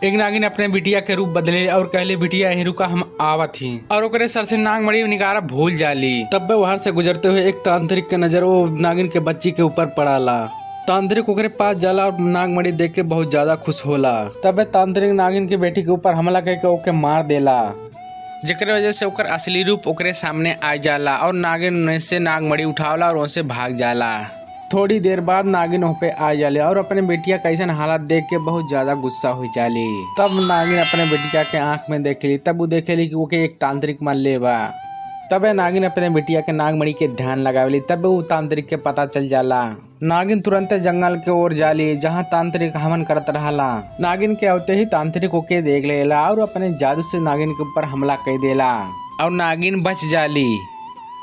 एक नागिन अपने बिटिया के रूप बदले और कहले बिटिया यही रुका हम आवत ही और ओकरे सर से नाग मड़ी निकारा भूल जाली। तब वहां से गुजरते हुए एक तांत्रिक के नजर वो नागिन के बच्ची के ऊपर पड़ाला। तांत्रिक ओकरे पास जाला और नागमणि देख के बहुत ज्यादा खुश होला। तब तांत्रिक नागिन के बेटी के ऊपर हमला करके ओके मार देला, जेकरे वजह से ओकर असली रूप ओकरे सामने आ जाला और नागिन से नागमणि उठावला और वहाँ भाग जाला। थोड़ी देर बाद नागिन वहाँ पे आ जाले और अपने बेटिया कैसन हालत देख के बहुत ज्यादा गुस्सा हो जाली। तब नागिन अपने बेटिया के आंख में देखेली, तब वो देखेली कि ओके एक तांत्रिक मार ले बा। तब नागिन अपने बिटिया के नागमणि के ध्यान लगावेली। तब वो तांत्रिक के पता चल जाला। नागिन तुरंत जंगल के ओर जाली जहाँ तांत्रिक हवन करत रहला। नागिन के आते ही तांत्रिक ओके देख लेला और अपने जादू से नागिन के ऊपर हमला कर देला और नागिन बच जाली।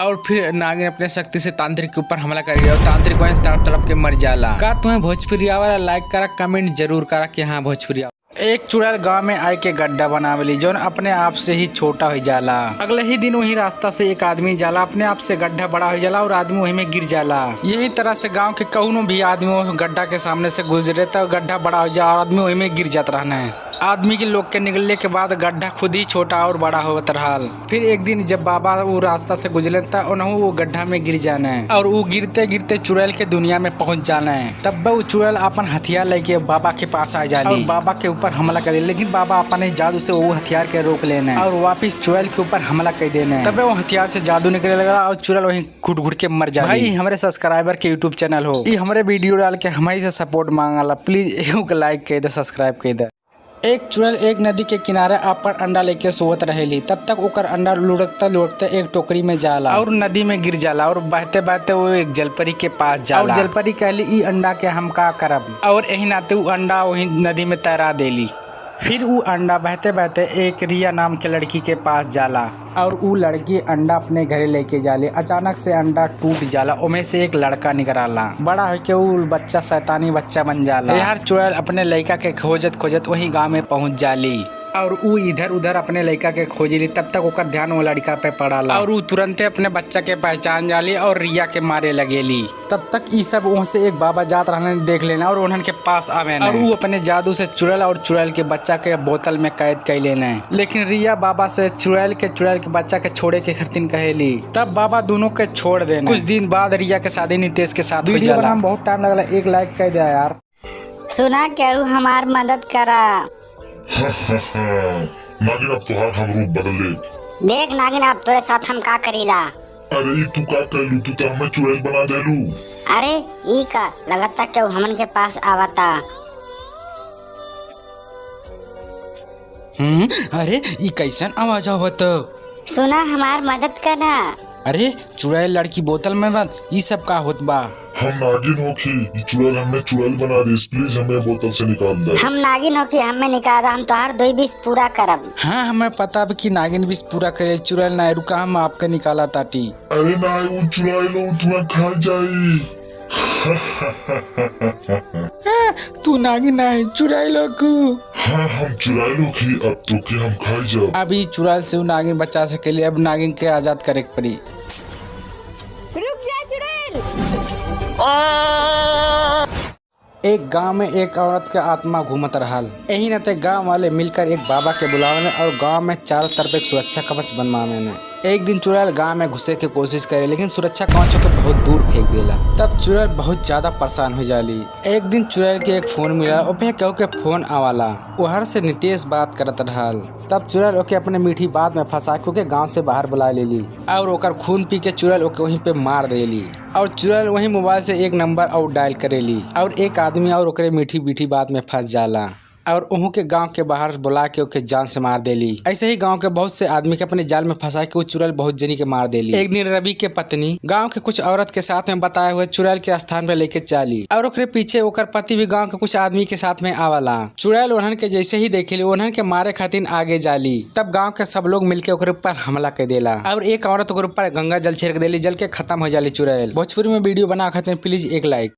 और फिर नागिन अपने शक्ति से तांत्रिक के ऊपर हमला करेगी और तांत्रिक वहीं तड़प तड़प के मर जाला। का तुम्हें भोजपुरी वाला लाइक करा, कमेंट जरूर करा कि हाँ भोजपुरी। एक चुड़ैल गांव में आए के गड्ढा बनावेली जो अपने आप से ही छोटा हो जाला। अगले ही दिन वही रास्ता से एक आदमी जाला, अपने आप से गड्ढा बड़ा हो जाला और आदमी वही में गिर जाला। यही तरह से गांव के कौनो भी आदमी गड्ढा के सामने से गुजरे तो गड्ढा बड़ा हो जा और आदमी वही में गिर जाता रहना है। आदमी के लोग के निकलने के बाद गड्ढा खुद ही छोटा और बड़ा होता रहा। फिर एक दिन जब बाबा वो रास्ता से गुजरे था उन्होंने वो गड्ढा में गिर जाना है और वो गिरते गिरते चुड़ैल के दुनिया में पहुंच जाना है। तब वो चुड़ैल अपन हथियार लेके बाबा के पास आ जाली और बाबा के ऊपर हमला कर दे, लेकिन बाबा अपने जादू से वो हथियार के रोक लेना है और वापिस चुड़ैल के ऊपर हमला कर देना है। तब वो हथियार से जादू निकलने लगा और चुड़ैल वही घुट घुट के मर जाए। भाई हमारे सब्सक्राइबर के यूट्यूब चैनल हो, ये हमारे वीडियो डाल के हमारी से सपोर्ट मांगला, प्लीज एक लाइक कर दे, सब्सक्राइब कर दे। एक चुड़ैल एक नदी के किनारे अपन अंडा लेके सोवत रहेली। तब तक ओकर अंडा लुढ़कता लुढ़कता एक टोकरी में जाला और नदी में गिर जाला और बहते बहते वो एक जलपरी के पास जाला और जलपरी कहली ई अंडा के हम का करब और यही नाते वो अंडा वही नदी में तैरा देली। फिर वो अंडा बहते बहते एक रिया नाम के लड़की के पास जाला और वो लड़की अंडा अपने घरे लेके जाले। अचानक से अंडा टूट जाला, उनमें से एक लड़का निकला। बड़ा होके वो बच्चा शैतानी बच्चा बन जाला। यार चुड़ैल अपने लड़का के खोजत खोजत वही गांव में पहुंच जाली और वो इधर उधर अपने लड़का के खोजली। तब तक ओकर ध्यान वो लड़का पे पड़ाला और वो तुरंते अपने बच्चा के पहचान जाली और रिया के मारे लगेली। तब तक ये सब वहाँ से एक बाबा जात रहने देख लेना और उन्हन के पास आवे और वो अपने जादू से चुड़ैल और चुड़ैल के बच्चा के बोतल में कैद कर लेना है। लेकिन रिया बाबा से चुड़ैल के बच्चा के छोड़े के खरतीन कहेली। तब बाबा दोनों के छोड़ देना। कुछ दिन बाद रिया के शादी नितेश के साथ। वीडियो बनाने में बहुत टाइम लगला, एक लाइक कर दिया यार। सुना क्या हमार मदद करा। नागिन अब तोहार हम रूप बदले। देख नागिन अब तोरे साथ हम का करीला। अरे तू का कहलू, तू तो हमें चुड़ैल बना देलू। अरे ई का लगता क्यों हमन के पास आवता। अरे ये कैसन आवाज आवत। सुना हमार मदद करना। अरे चुड़ैल लड़की बोतल में बंद, ये सब का होत बा। हम नागिन होखी, ये चुड़ैल हमें चुड़ैल बना दे, प्लीज हमें बोतल से निकाल दे। हम नागिन होखी, हमें निकाल दे, हम तोहर 2 बीस पूरा करब। हाँ हमें पता भी कि नागिन बीस पूरा करे, चुड़ैल ना रुका, हम आपके निकाला ताटी। अरे ना वो चुड़ैल तुम्हें खा जाई। तू नागिन है चुड़ैल को। हाँ हम चुड़ैल होखी, अब तो के हम खाई जाओ। अभी चुड़ैल से वो नागिन बचा सके, अब नागिन के आजाद करे पड़ी। रुक जा चुड़ैल। एक गांव में एक औरत के आत्मा घूमत रहल। यही नाते गांव वाले मिलकर एक बाबा के बुलावे और गांव में चारों तरफ एक सुरक्षा कवच बनवाने ने। एक दिन चुड़ैल गांव में घुसे की कोशिश करे, लेकिन सुरक्षा कवचों के बहुत दूर फेंक देला। तब चुड़ैल बहुत ज्यादा परेशान हो जाली। एक दिन चुड़ैल के एक फोन मिला, ओपे कहू के फोन आवाला, उहर से नितेश बात करत रहल। तब चुड़ैल ओके अपने मीठी बात में फंसा के गांव से बाहर बुला लेली और ओकर खून पी के चुड़ैल ओके वहीं पे मार देली और चुड़ैल वही मोबाइल से एक नंबर और डायल करेली और एक आदमी और ओकरे मीठी मीठी बात में फंस जाला और उन्हों के गांव के बाहर बुला के ओके जान से मार देली। ऐसे ही गांव के बहुत से आदमी के अपने जाल में फंसा के वो चुड़ैल बहुत जनी के मार देली। एक दिन रवि के पत्नी गांव के कुछ औरत के साथ में बताए हुए चुड़ैल के स्थान पे लेके चली और ओकरे पीछे ओकर पति भी गांव के कुछ आदमी के साथ में आवाला। चुड़ैल उन्हन के जैसे ही देखेली उन्हन के मारे खातिर आगे जाली। तब गाँव के सब लोग मिलके ओकरे ऊपर हमला कर देला और एक औरत ओकरे ऊपर गंगा जल छिड़क देली, जल के खत्म हो जाली चुड़ैल। भोजपुरी में वीडियो बना खातिर प्लीज एक लाइक।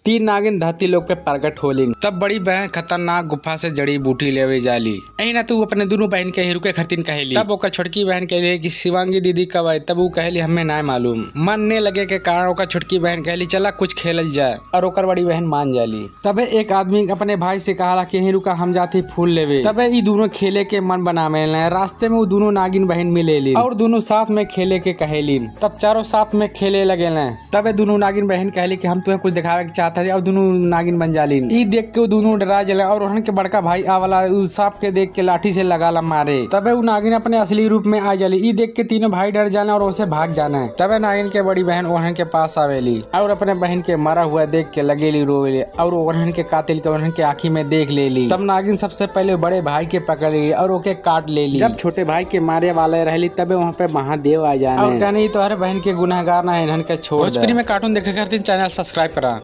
तीन नागिन धरती लोग पे प्रकट होली। तब बड़ी बहन खतरनाक गुफा से जड़ी बूटी लेवे जाली। यही ना तू अपने दोनों बहन के हिरुके खरतीन कहली। तब ओकर छोटकी बहन कहली कि शिवांगी दीदी कब आई। तब वो कहली हमें ना मालूम। मन ने लगे के कारण ओकर छोटकी बहन कहली चला कुछ खेलल जाए और ओकर बड़ी बहन मान जाली। तबे एक आदमी अपने भाई से कहा कि यही रुका हम जाती फूल लेवे। तबे ये दोनों खेले के मन बनावे। रास्ते में वो दोनों नागिन बहन मिलेली और दोनों साथ में खेले के कहेलीन। तब चारों साथ में खेले लगे। तबे दोनों नागिन बहन कहली कि हम तुम्हें कुछ दिखावे के चाहते थे और दोनों नागिन बन जालीन। ई देख के दोनों डरा जले और उन्हन के बड़का भाई आवाला सांप के देख के लाठी से लगाला मारे। तबे वो नागिन अपने असली रूप में आ जाली। ई देख के तीनों भाई डर जाना और उसे भाग जाना है। तबे नागिन के बड़ी बहन उन्हन के पास आवेली और अपने बहन के मरा हुआ देख के लगेली रोवेली और उन्हन के कातिल के उन्हन के आँखी में देख लेली। तब नागिन सबसे पहले बड़े भाई के पकड़ ली और ओके काट लेली। जब छोटे भाई के मारे वाले रहली तबे वहाँ पे महादेव आ जाने और कहनी तो हर बहन के गुनहगार ना इन्हन के छोड़। भोजपुरी में कार्टून देखे करते चैनल सब्सक्राइब करा।